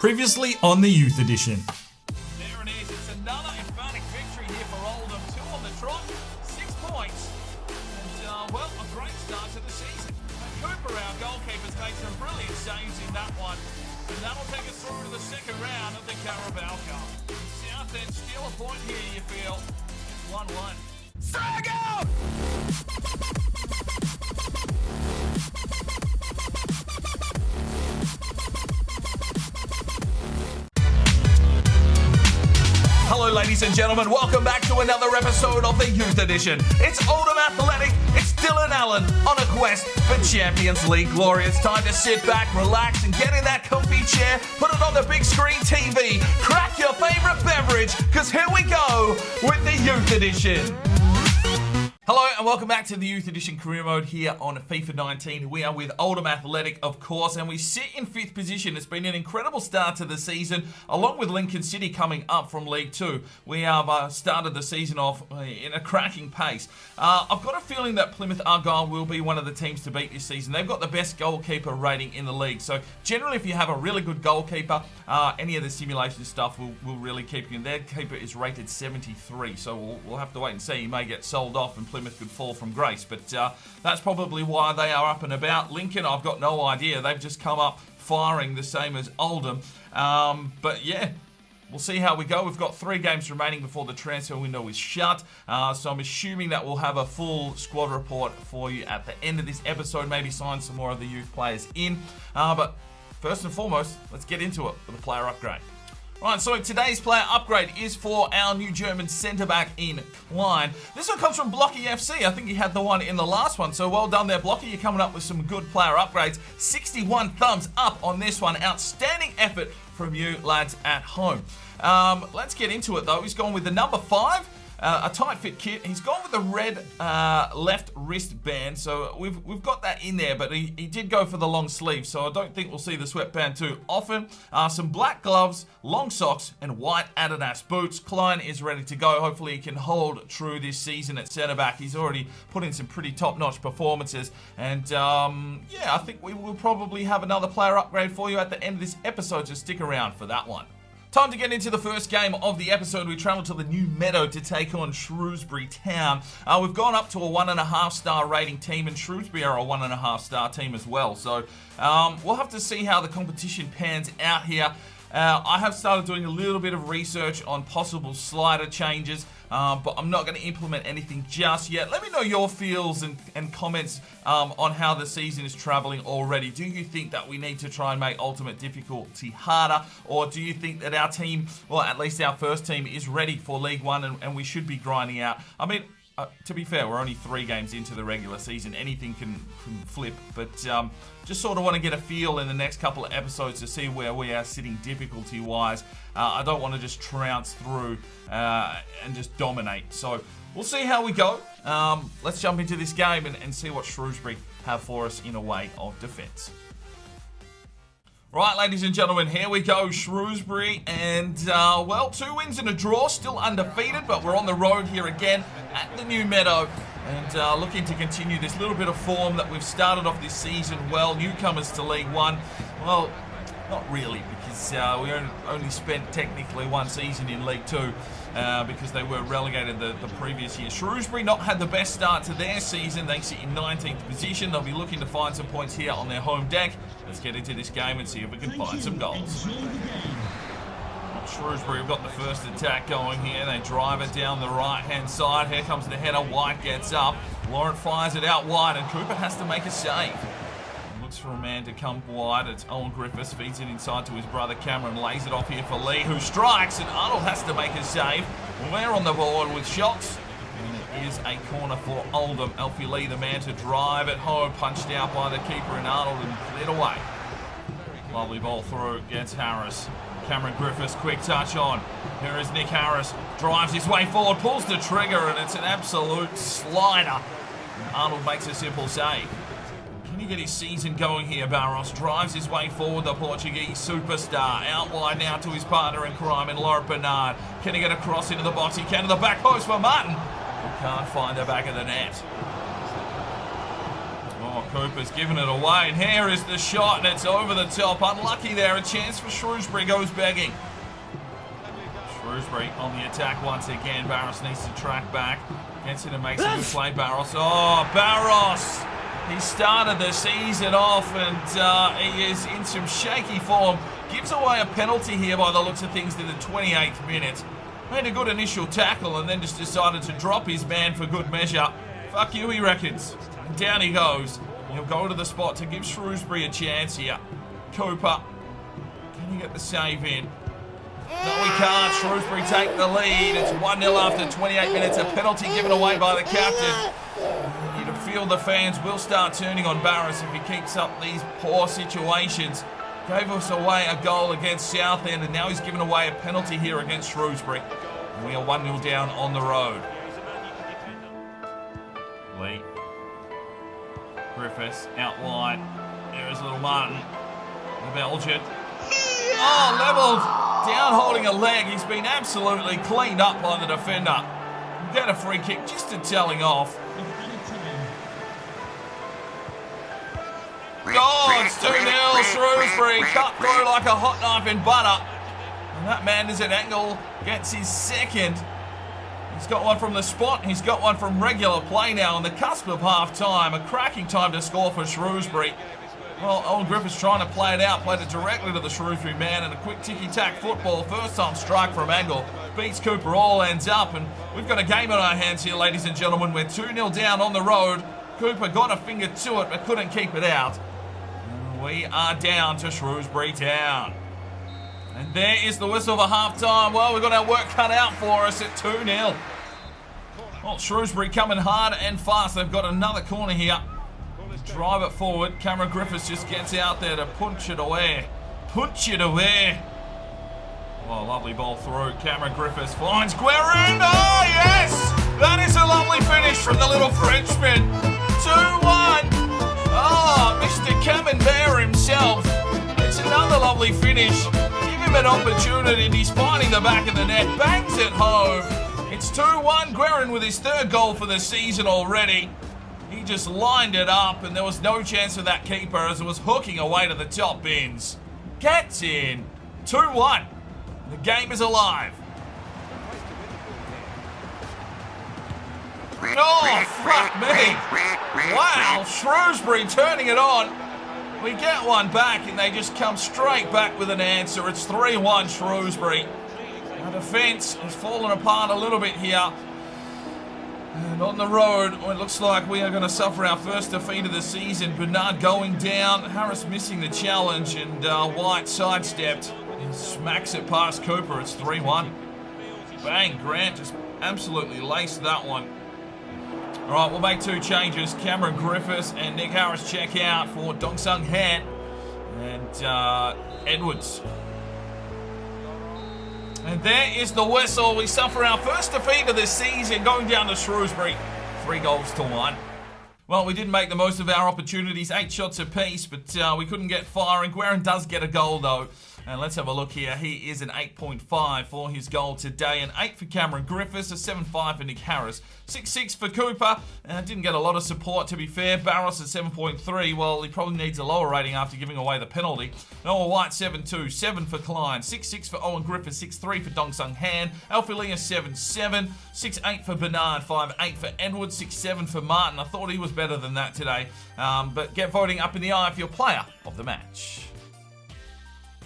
Previously on the Youth Edition. There it is. It's another emphatic victory here for Oldham. 2 on the trot, 6 points. And, well, a great start to the season. Cooper, our goalkeeper's made some brilliant saves in that one. And that'll take us through to the second round of the Carabao Cup. Southend steal a point here, you feel. 1-1. Strike out! Hello ladies and gentlemen, welcome back to another episode of the Youth Edition. It's Oldham Athletic, it's Dylan Allen on a quest for Champions League glory. It's time to sit back, relax and get in that comfy chair, put it on the big screen TV, crack your favourite beverage, because here we go with the Youth Edition. Hello and welcome back to the Youth Edition career mode here on FIFA 19. We are with Oldham Athletic, of course, and we sit in 5th position. It's been an incredible start to the season, along with Lincoln City coming up from League 2. We have started the season off in a cracking pace. I've got a feeling that Plymouth Argyle will be one of the teams to beat this season. They've got the best goalkeeper rating in the league. So generally, if you have a really good goalkeeper, any of the simulation stuff will really keep you. And their keeper is rated 73, so we'll have to wait and see. He may get sold off and Plymouth could fall from grace, but that's probably why they are up and about. Lincoln, I've got no idea. They've just come up firing the same as Oldham. But yeah, we'll see how we go. We've got 3 games remaining before the transfer window is shut. So I'm assuming that we'll have a full squad report for you at the end of this episode. Maybe sign some more of the youth players in. But first and foremost, let's get into it with a player upgrade. Right, so today's player upgrade is for our new German centre-back in Klein. This one comes from Blocky FC. I think he had the one in the last one, so well done there, Blocky. You're coming up with some good player upgrades. 61 thumbs up on this one. Outstanding effort from you lads at home. Let's get into it, though. He's gone with the number 5. A tight fit kit. He's gone with the red left wristband, so we've got that in there, but he did go for the long sleeve, so I don't think we'll see the sweatband too often. Some black gloves, long socks, and white Adidas boots. Klein is ready to go. Hopefully he can hold true this season at centre-back. He's already put in some pretty top-notch performances, and yeah, I think we will probably have another player upgrade for you at the end of this episode, so stick around for that one. Time to get into the first game of the episode. We travel to the New Meadow to take on Shrewsbury Town. We've gone up to a 1.5 star rating team, and Shrewsbury are a 1.5 star team as well. So we'll have to see how the competition pans out here. I have started doing a little bit of research on possible slider changes, but I'm not going to implement anything just yet. Let me know your feels and comments on how the season is travelling already. Do you think that we need to try and make ultimate difficulty harder, or do you think that our team, well, at least our first team, is ready for League One and we should be grinding out? I mean, to be fair, we're only 3 games into the regular season. Anything can flip, but just sort of want to get a feel in the next couple of episodes to see where we are sitting difficulty-wise. I don't want to just trounce through and just dominate. So we'll see how we go. Let's jump into this game and see what Shrewsbury have for us in a way of defence. Right, ladies and gentlemen, here we go, Shrewsbury, and, well, 2 wins and a draw, still undefeated, but we're on the road here again at the New Meadow, and looking to continue this little bit of form that we've started off this season well. Newcomers to League One, well, not really, because we only spent technically 1 season in League 2, because they were relegated the previous year. Shrewsbury not had the best start to their season. They sit in 19th position. They'll be looking to find some points here on their home deck. Let's get into this game and see if we can find some goals. Shrewsbury have got the first attack going here. They drive it down the right-hand side. Here comes the header. White gets up. Laurent fires it out wide, and Cooper has to make a save. Looks for a man to come wide. It's Owen Griffiths, feeds it inside to his brother Cameron, lays it off here for Lee, who strikes, and Arnold has to make a save. We're on the board with shots, and it is a corner for Oldham. Alfie Lee, the man to drive it home, punched out by the keeper and Arnold, and cleared away. Lovely ball through, gets Harris. Cameron Griffiths, quick touch on. Here is Nick Harris, drives his way forward, pulls the trigger, and it's an absolute slider. And Arnold makes a simple save. Can he get his season going here, Barros? Drives his way forward, the Portuguese superstar. Out wide now to his partner in crime in Laurent Bernard. Can he get across into the box? He can to the back post for Martin, who can't find the back of the net. Oh, Cooper's given it away, and here is the shot, and it's over the top. Unlucky there, a chance for Shrewsbury goes begging. Shrewsbury on the attack once again. Barros needs to track back. Gets in and makes a good play, Barros. Oh, Barros! He started the season off, and he is in some shaky form. Gives away a penalty here by the looks of things in the 28th minute. Made a good initial tackle and then just decided to drop his man for good measure. Fuck you, he reckons. And down he goes. He'll go to the spot to give Shrewsbury a chance here. Cooper. Can he get the save in? No, he can't. Shrewsbury take the lead. It's 1-0 after 28 minutes. A penalty given away by the captain. You can feel the fans will start turning on Barros if he keeps up these poor situations. Gave us away a goal against Southend, and now he's given away a penalty here against Shrewsbury. And we are 1-0 down on the road. Lee. Griffiths out wide. There is little Martin. The Belgian. Oh, levelled. Down holding a leg. He's been absolutely cleaned up by the defender. Get a free kick just to telling off. Oh, it's 2-0. Shrewsbury cut through like a hot knife in butter. And that man is at angle. Gets his second. He's got one from the spot. He's got one from regular play now on the cusp of half-time. A cracking time to score for Shrewsbury. Well, Owen Griffiths trying to play it out. Played it directly to the Shrewsbury man. And a quick ticky-tack football. First time strike from angle. Beats Cooper, all ends up. And we've got a game on our hands here, ladies and gentlemen. We're 2-0 down on the road. Cooper got a finger to it, but couldn't keep it out. And we are down to Shrewsbury Town. And there is the whistle for half-time. Well, we've got our work cut out for us at 2-0. Well, Shrewsbury coming hard and fast. They've got another corner here. Drive it forward. Cameron Griffiths just gets out there to punch it away. Punch it away. Oh, lovely ball through. Cameron Griffiths finds Guerin. Oh, yes! That is a lovely finish from the little Frenchman. 2-1. Oh, Mr. Camembert himself. It's another lovely finish. Give him an opportunity. He's finding the back of the net. Bangs it home. It's 2-1. Guerin with his third goal for the season already. He just lined it up, and there was no chance of that keeper as it was hooking away to the top bins. Gets in. 2-1. The game is alive. Oh, fuck me. Wow, Shrewsbury turning it on. We get one back, and they just come straight back with an answer. It's 3-1 Shrewsbury. Our defence has fallen apart a little bit here. And on the road, it looks like we are going to suffer our first defeat of the season. Bernard going down, Harris missing the challenge, and White sidestepped. He smacks it past Cooper. It's 3-1. Bang, Grant just absolutely laced that one. All right, we'll make two changes. Cameron Griffiths and Nick Harris check out for Dong Sung Han and Edwards. And there is the whistle. We suffer our first defeat of the season, going down to Shrewsbury. 3-1. Well, we didn't make the most of our opportunities. 8 shots apiece, but we couldn't get firing. Guerin does get a goal, though. And let's have a look here. He is an 8.5 for his goal today. An 8 for Cameron Griffiths. A 7.5 for Nick Harris. 6.6 for Cooper. Didn't get a lot of support, to be fair. Barros at 7.3. Well, he probably needs a lower rating after giving away the penalty. Noah White, 7.2. 7 for Klein. 6.6 for Owen Griffiths. 6.3 for Dong Sung Han. Alfie Lee, 7.7. 6.8 for Bernard. 5.8 for Edwards. 6.7 for Martin. I thought he was better than that today. But get voting up in the eye for your player of the match.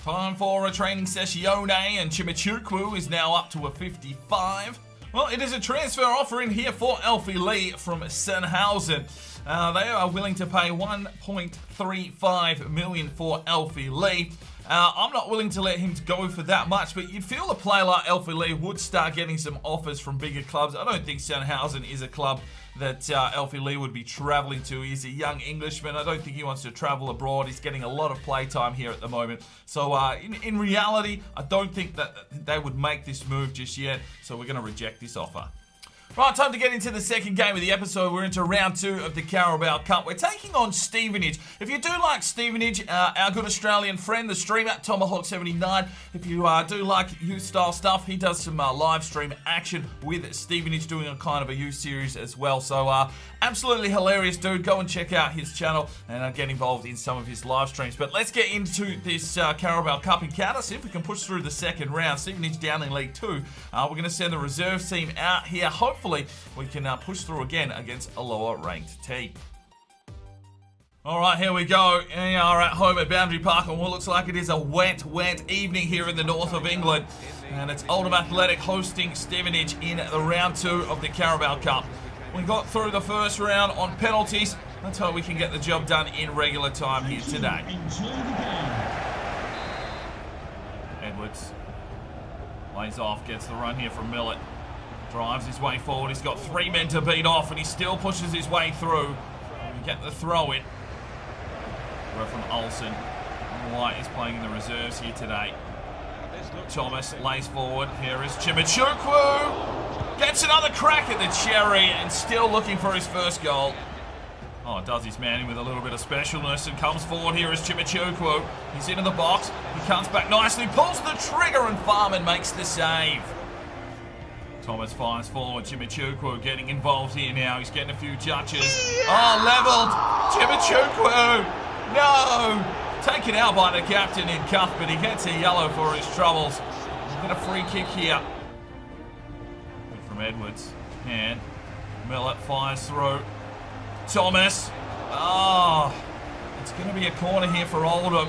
Time for a training sessione, and Chimichukwu is now up to a 55. Well, it is a transfer offer in here for Alfie Lee from Sennhausen. They are willing to pay $1.35 million for Alfie Lee. I'm not willing to let him go for that much, but you'd feel a player like Alfie Lee would start getting some offers from bigger clubs. I don't think Sennhausen is a club that Alfie Lee would be travelling to. He's a young Englishman. I don't think he wants to travel abroad. He's getting a lot of play time here at the moment. So in reality, I don't think that they would make this move just yet. So we're going to reject this offer. Right, time to get into the second game of the episode. We're into round 2 of the Carabao Cup. We're taking on Stevenage. If you do like Stevenage, our good Australian friend, the streamer, Tomahawk79, if you do like youth-style stuff, he does some live stream action with Stevenage, doing a kind of a youth series as well. So, absolutely hilarious dude. Go and check out his channel and get involved in some of his live streams. But let's get into this Carabao Cup encounter, see if we can push through the second round. Stevenage down in League 2. We're going to send the reserve team out here. Hopefully, we can push through again against a lower-ranked team. All right, here we go. We are at home at Boundary Park, and what looks like it is a wet evening here in the north of England. And it's Oldham Athletic hosting Stevenage in the round 2 of the Carabao Cup. We got through the first round on penalties. Let's hope we can get the job done in regular time here today. Edwards lays off, gets the run here from Millet. Drives his way forward. He's got 3 men to beat off, and he still pushes his way through. We get the throw in. We're from Olsen. White is playing in the reserves here today. Thomas lays forward. Here is Chimichukwu. Gets another crack at the cherry and still looking for his first goal. Oh, does his man in with a little bit of specialness and comes forward. Here is Chimichukwu. He's into the box. He comes back nicely, pulls the trigger, and Farman makes the save. Thomas fires forward. Chimichukwu getting involved here now. He's getting a few touches. Oh, levelled. Chimichukwu. No. Taken out by the captain in cuff, but he gets a yellow for his troubles. We've got a free kick here. Good from Edwards. And Millet fires through. Thomas. Oh, it's going to be a corner here for Oldham.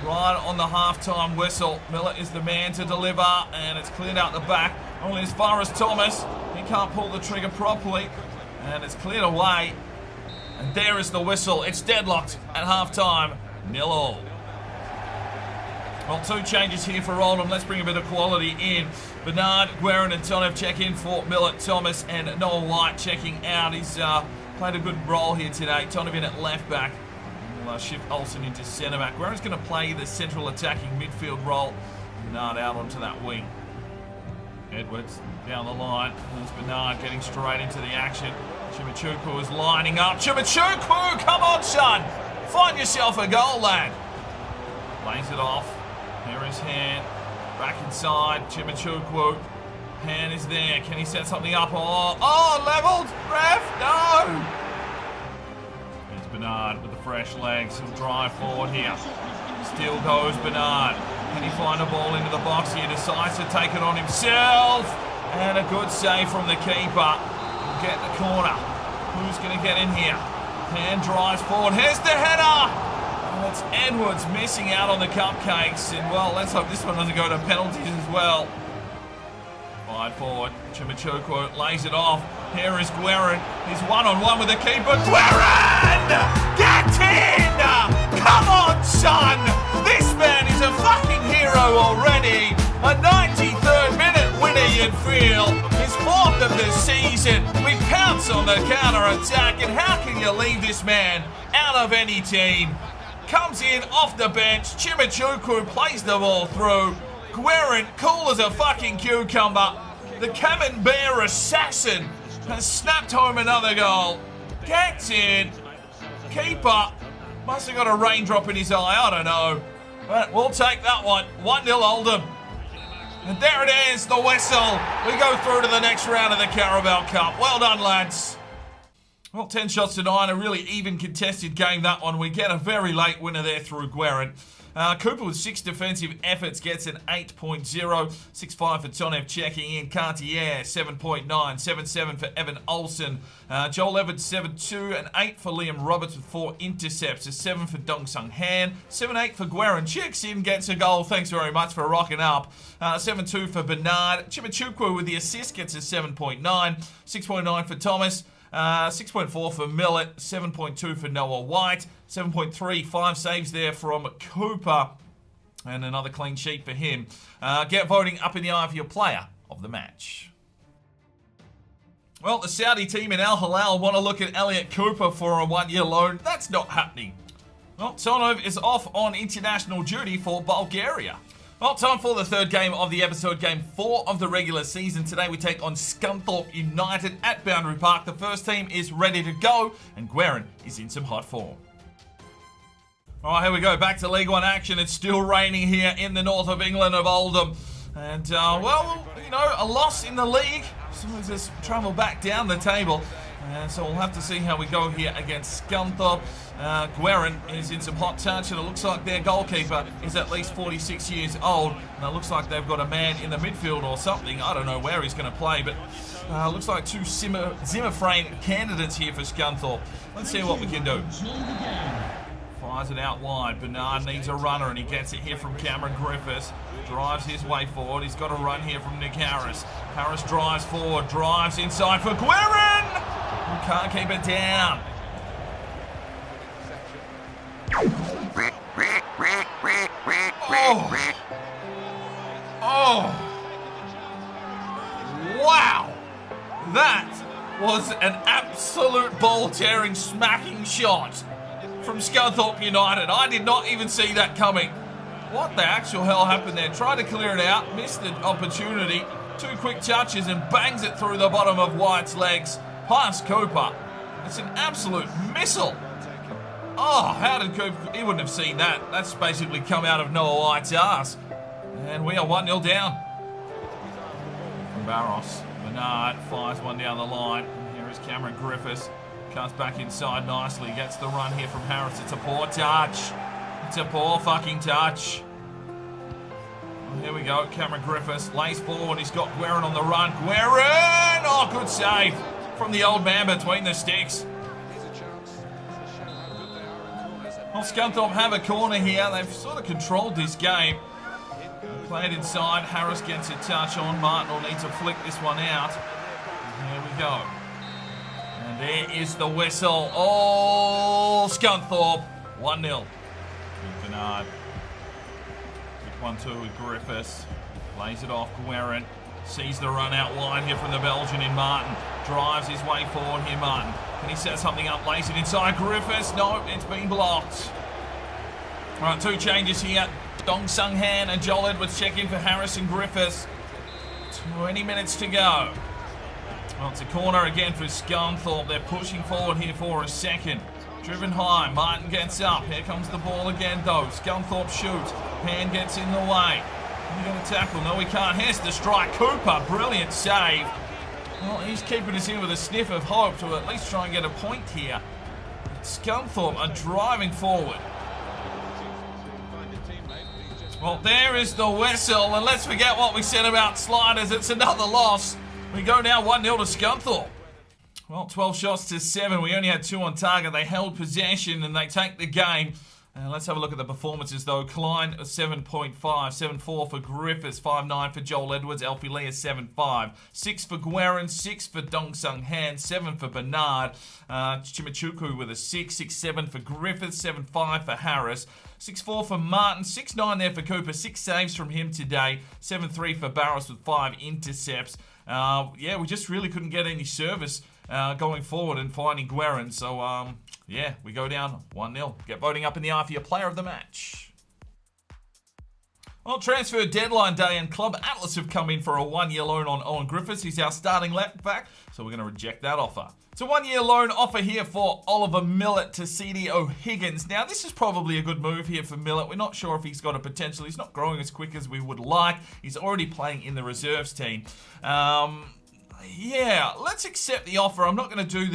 Right on the half-time whistle. Millet is the man to deliver, and it's cleared out the back. Only as far as Thomas. He can't pull the trigger properly, and it's cleared away. And there is the whistle. It's deadlocked at half-time. 0-0. Well, 2 changes here for Oldham. Let's bring a bit of quality in. Bernard, Guerin and Tonev check in for Millet. Thomas and Noel White checking out. He's played a good role here today. Tonev in at left-back. We'll shift Olsen into centre-back. Guerin's going to play the central attacking midfield role. Bernard out onto that wing. Edwards down the line. There's Bernard getting straight into the action. Chimichukwu is lining up. Chimichukwu, come on, son! Find yourself a goal, lad. Lays it off. Here is Hand. Back inside. Chimichukwu. Hand is there. Can he set something up? Oh, levelled! Ref, no! There's Bernard with the fresh legs. He'll drive forward here. Still goes Bernard. Can he find a ball into the box here? Decides to take it on himself. And a good save from the keeper. We'll get the corner. Who's going to get in here? Hand drives forward. Here's the header. And it's Edwards missing out on the cupcakes. And, well, let's hope this one doesn't go to penalties as well. Fired forward. Chimichukwu lays it off. Here is Guerin. He's one-on-one with the keeper. Guerin! Get in! Come on, son! This man is a fucking hero already. A 93rd minute winner, you'd feel. His 4th of the season. We pounce on the counter-attack, and how can you leave this man out of any team? Comes in off the bench. Chimichukwu plays the ball through. Guerin, cool as a fucking cucumber. The Camembert assassin has snapped home another goal. Gets in. Keeper must have got a raindrop in his eye, I don't know. But we'll take that one. 1-0 Oldham. And there it is, the whistle. We go through to the next round of the Carabao Cup. Well done, lads. Well, 10 shots to 9, a really even contested game, that one. We get a very late winner there through Guerin. Cooper with 6 defensive efforts gets an 8.0. 6.5 for Tonev checking in. Cartier, 7.9. 7.7 for Evan Olsen. Joel Evans, 7.2. An 8 for Liam Roberts with 4 intercepts. A 7 for Dong Sung Han. 7.8 for Guerin. Checks in, gets a goal. Thanks very much for rocking up. 7.2 for Bernard. Chimichukwu with the assist gets a 7.9. 6.9 for Thomas. 6.4 for Millet, 7.2 for Noah White, 7.3, 5 saves there from Cooper, and another clean sheet for him. Get voting up in the eye for your player of the match. Well, the Saudi team in Al Hilal want to look at Elliot Cooper for a 1-year loan. That's not happening. Well, Tonov is off on international duty for Bulgaria. Well, time for the third game of the episode, game 4 of the regular season. Today we take on Scunthorpe United at Boundary Park. The first team is ready to go, and Guerin is in some hot form. All right, here we go. Back to League One action. It's still raining here in the north of England of Oldham. And, well, you know, a loss in the league. So we just travel back down the table. So we'll have to see how we go here against Scunthorpe. Guerin is in some hot touch, and it looks like their goalkeeper is at least 46 years old. And it looks like they've got a man in the midfield or something. I don't know where he's going to play, but looks like two Zimmer frame candidates here for Scunthorpe. Let's see what we can do. Fires it out wide. Bernard needs a runner, and he gets it here from Cameron Griffiths. Drives his way forward. He's got a run here from Nick Harris. Harris drives forward, drives inside for Guerin. Who can't keep it down. Oh. Wow. That was an absolute ball-tearing, smacking shot from Scunthorpe United. I did not even see that coming. What the actual hell happened there? Tried to clear it out, missed the opportunity. 2 quick touches and bangs it through the bottom of White's legs. Past Cooper. It's an absolute missile. Oh, how did Cooper... He wouldn't have seen that. That's basically come out of Noah White's ass. And we are 1-0 down. From Barros. Bernard fires one down the line. And here is Cameron Griffiths. Comes back inside nicely. Gets the run here from Harris. It's a poor touch. It's a poor fucking touch. Well, here we go. Cameron Griffiths lays forward. He's got Guerin on the run. Guerin! Oh, good save from the old man between the sticks. Well, Scunthorpe have a corner here. They've sort of controlled this game. Played inside. Harris gets a touch on. Martin will need to flick this one out. And here we go. And there is the whistle. Oh, Scunthorpe. 1-0. Bernard. Quick 1-2 with Griffiths. Plays it off Guerin. Sees the run out wide here from the Belgian in Martin. Drives his way forward here, Martin. Can he set something up? Lays it inside Griffiths. No, it's been blocked. All right, 2 changes here. Dong Sung Han and Joel Edwards check in for Harris and Griffiths. 20 minutes to go. Well, it's a corner again for Scunthorpe. They're pushing forward here for a second. Driven high. Martin gets up. Here comes the ball again, though. Scunthorpe shoots. Han gets in the way. He's going to tackle. No, he can't. Here's the strike. Cooper. Brilliant save. Well, he's keeping us in with a sniff of hope to at least try and get a point here. But Scunthorpe are driving forward. Well, there is the whistle. And let's forget what we said about sliders. It's another loss. We go now 1-0 to Scunthorpe. Well, 12 shots to 7. We only had 2 on target. They held possession and they take the game. Let's have a look at the performances, though. Klein, 7.5. 7.4 for Griffiths. 5.9 for Joel Edwards. Alfie Lee is 7.5. 6 for Guerin. 6 for Dong Sung Han. 7 for Bernard. Chimichuku with a 6. 6.7 for Griffiths. 7.5 for Harris. 6.4 for Martin. 6.9 there for Cooper. 6 saves from him today. 7.3 for Barros with 5 intercepts. Yeah, we just really couldn't get any service going forward and finding Guerin. So, yeah, we go down 1-0. Get voting up in the eye for your player of the match. Well, transfer deadline day and Club Atlas have come in for a 1-year loan on Owen Griffiths. He's our starting left back, so we're going to reject that offer. It's a 1-year loan offer here for Oliver Millett to CD O'Higgins. Now, this is probably a good move here for Millett. We're not sure if he's got a potential. He's not growing as quick as we would like. He's already playing in the reserves team. Yeah, let's accept the offer. I'm not going to do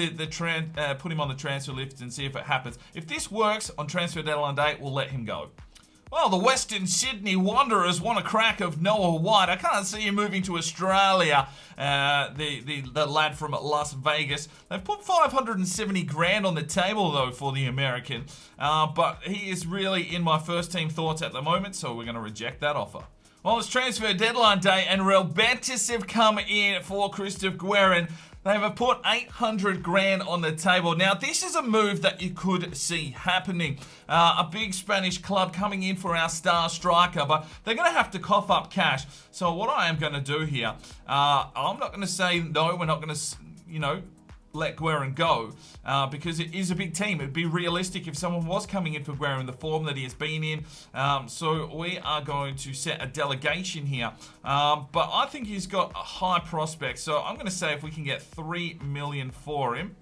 put him on the transfer list and see if it happens. If this works on transfer deadline day, we'll let him go. Well, the Western Sydney Wanderers want a crack of Noah White. I can't see him moving to Australia, the lad from Las Vegas. They've put 570 grand on the table, though, for the American. But he is really in my first team thoughts at the moment, so we're going to reject that offer. Well, it's transfer deadline day, and Real Betis have come in for Christoph Guerin. They have put 800 grand on the table. Now, this is a move that you could see happening. A big Spanish club coming in for our star striker, but they're going to have to cough up cash. So what I am going to do here, I'm not going to say no, we're not going to, let Guerin go because it is a big team. It would be realistic if someone was coming in for Guerin, the form that he has been in. So we are going to set a delegation here. But I think he's got a high prospect. So I'm going to say if we can get 3 million for him,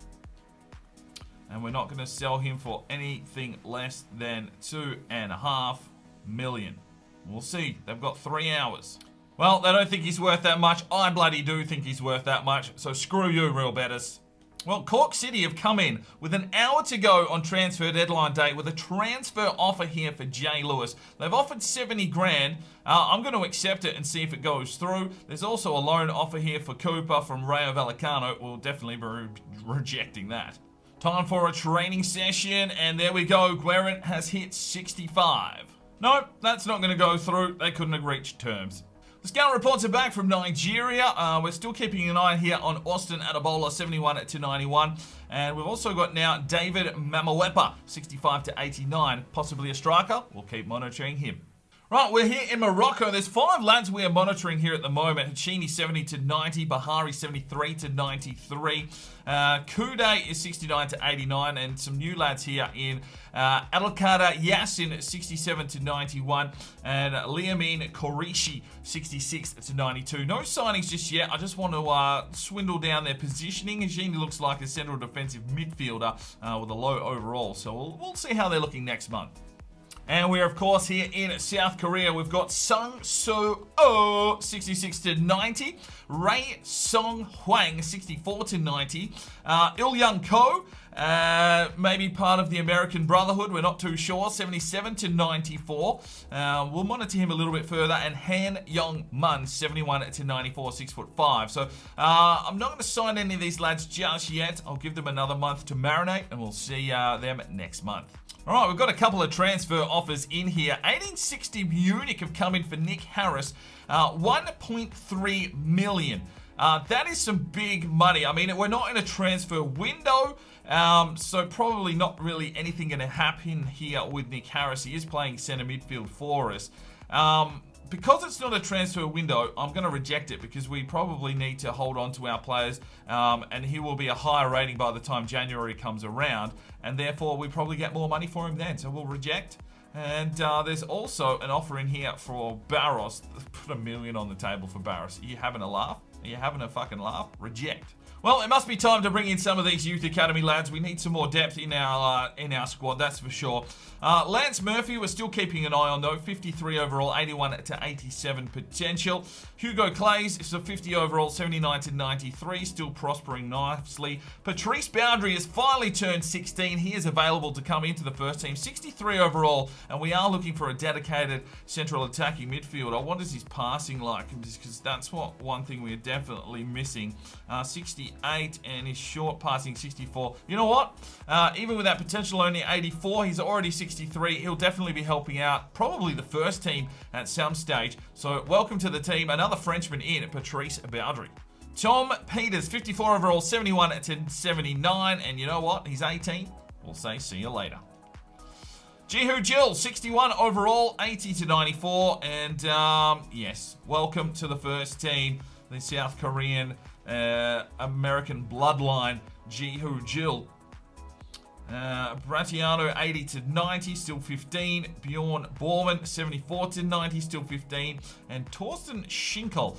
and we're not going to sell him for anything less than 2.5 million. We'll see. They've got 3 hours. Well, they don't think he's worth that much. I bloody do think he's worth that much. So screw you, real betters. Well, Cork City have come in with an hour to go on transfer deadline day with a transfer offer here for Jay Lewis. They've offered 70 grand. I'm going to accept it and see if it goes through. There's also a loan offer here for Cooper from Rayo Vallecano. We'll definitely be rejecting that. Time for a training session, and there we go. Guerin has hit 65. No, that's not going to go through. They couldn't have reached terms. The scout reports are back from Nigeria. We're still keeping an eye here on Austin Adebola, 71 to 91. And we've also got now David Mamawepa, 65 to 89. Possibly a striker. We'll keep monitoring him. Right, we're here in Morocco. There's 5 lads we are monitoring here at the moment. Hachini 70 to 90, Bahari 73 to 93, Kude is 69 to 89, and some new lads here in Adelkader Yassin 67 to 91, and Liamin Korishi 66 to 92. No signings just yet. I just want to swindle down their positioning. Hachini looks like a central defensive midfielder with a low overall, so we'll see how they're looking next month. And we're, of course, here in South Korea. We've got Sung So-oh, 66 to 90. Ray Song Hwang, 64 to 90. Il Young Ko, maybe part of the American Brotherhood. We're not too sure. 77 to 94. We'll monitor him a little bit further. And Han Young Mun, 71 to 94, 6'5". So I'm not going to sign any of these lads just yet. I'll give them another month to marinate, and we'll see them next month. All right, we've got a couple of transfer offers in here. 1860 Munich have come in for Nick Harris, 1.3 million. That is some big money. I mean, we're not in a transfer window, so probably not really anything going to happen here with Nick Harris. He is playing centre midfield for us. Because it's not a transfer window, I'm going to reject it because we probably need to hold on to our players, and he will be a higher rating by the time January comes around, and therefore we probably get more money for him then, so we'll reject. And there's also an offer in here for Barros. Put $1 million on the table for Barros. Are you having a laugh? Are you having a fucking laugh? Reject. Well, it must be time to bring in some of these youth academy lads. We need some more depth in our squad, that's for sure. Lance Murphy, we're still keeping an eye on though. 53 overall, 81 to 87 potential. Hugo Clays is a 50 overall, 79 to 93, still prospering nicely. Patrice Boundary has finally turned 16. He is available to come into the first team. 63 overall, and we are looking for a dedicated central attacking midfielder. What is his passing like? Because that's one thing we're definitely missing. 68, and his short passing 64. You know what? Even with that potential only 84, he's already 63. He'll definitely be helping out probably the first team at some stage. So welcome to the team. Another Frenchman in, Patrice Boundary. Tom Peters, 54 overall, 71 to 79. And you know what? He's 18. We'll say see you later. Jihu Jill, 61 overall, 80 to 94. And yes, welcome to the first team. The South Korean American bloodline, Jihu Jill. Bratiano, 80 to 90, still 15. Bjorn Borman, 74 to 90, still 15. And Torsten Schinkel,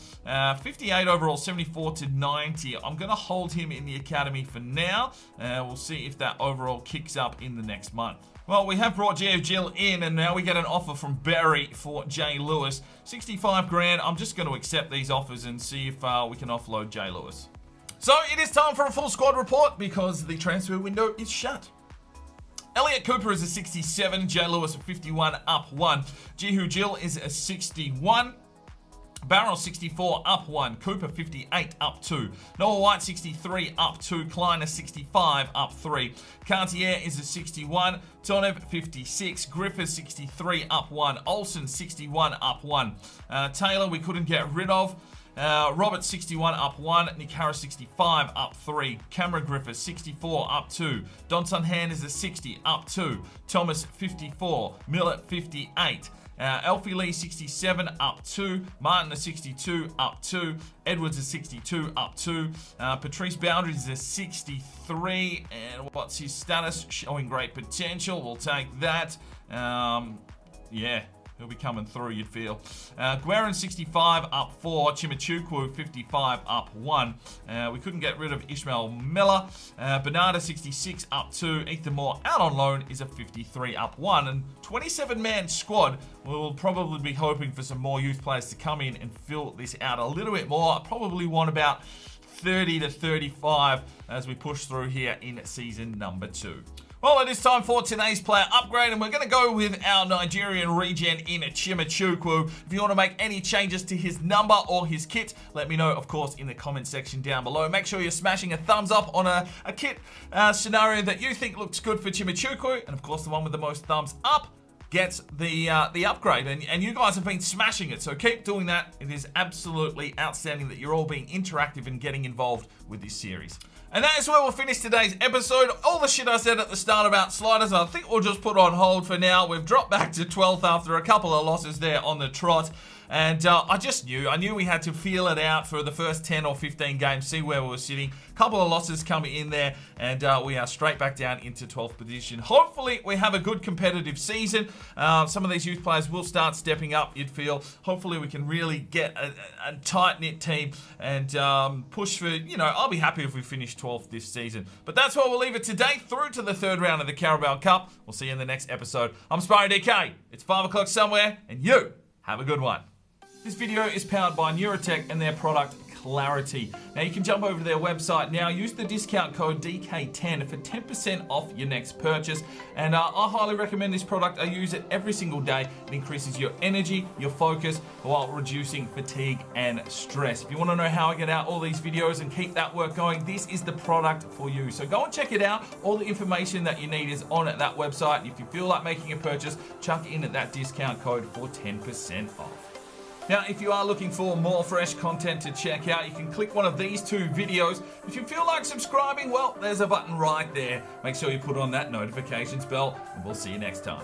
58 overall, 74 to 90. I'm going to hold him in the academy for now. We'll see if that overall kicks up in the next month. Well, we have brought Jill in, and now we get an offer from Barry for Jay Lewis. 65 grand. I'm just going to accept these offers and see if we can offload Jay Lewis. So it is time for a full squad report because the transfer window is shut. Elliot Cooper is a 67. Jay Lewis a 51, up 1. Jihu Jill is a 61. Barrow 64, up 1. Cooper 58, up 2. Noah White 63, up 2. Kleiner 65, up 3. Cartier is a 61. Tonev 56. Griffiths 63, up 1. Olsen 61, up 1. Taylor we couldn't get rid of. Robert 61 up 1, Nick Harris 65 up 3, Cameron Griffiths 64 up 2, Donson Hand is a 60 up 2, Thomas 54, Millett 58, Alfie Lee 67 up 2, Martin a 62 up 2, Edwards a 62 up 2, Patrice Boundaries is a 63, and what's his status? Showing great potential, we'll take that. Yeah. He'll be coming through, you'd feel. Guerin 65 up 4. Chimachukwu 55 up 1. We couldn't get rid of Ishmael Miller. Bernarda 66 up 2. Ethan Moore out on loan is a 53 up 1. And 27-man squad, we'll probably be hoping for some more youth players to come in and fill this out a little bit more. I probably want about 30 to 35 as we push through here in season number 2. Well, it is time for today's player upgrade, and we're going to go with our Nigerian regen in Chimachukwu. If you want to make any changes to his number or his kit, let me know, of course, in the comment section down below. Make sure you're smashing a thumbs up on a kit scenario that you think looks good for Chimachukwu, and of course, the one with the most thumbs up gets the upgrade, and you guys have been smashing it, so keep doing that. It is absolutely outstanding that you're all being interactive and getting involved with this series. And that is where we'll finish today's episode. All the shit I said at the start about sliders, I think we'll just put on hold for now. We've dropped back to 12th after a couple of losses there on the trot. And I knew we had to feel it out for the first 10 or 15 games, see where we were sitting. Couple of losses coming in there, and we are straight back down into 12th position. Hopefully, we have a good competitive season. Some of these youth players will start stepping up, you'd feel. Hopefully, we can really get a tight-knit team and push for, I'll be happy if we finish 12th this season. But that's where we'll leave it today, through to the 3rd round of the Carabao Cup. We'll see you in the next episode. I'm Sparring DK. It's 5 o'clock somewhere, and you have a good one. This video is powered by Neurotech and their product Clarity. Now you can jump over to their website now, use the discount code DK10 for 10% off your next purchase. And I highly recommend this product. I use it every single day. It increases your energy, your focus, while reducing fatigue and stress. If you want to know how I get out all these videos and keep that work going, this is the product for you. So go and check it out. All the information that you need is on that website. And if you feel like making a purchase, chuck in at that discount code for 10% off. Now, if you are looking for more fresh content to check out, you can click one of these 2 videos. If you feel like subscribing, well, there's a button right there. Make sure you put on that notifications bell, and we'll see you next time.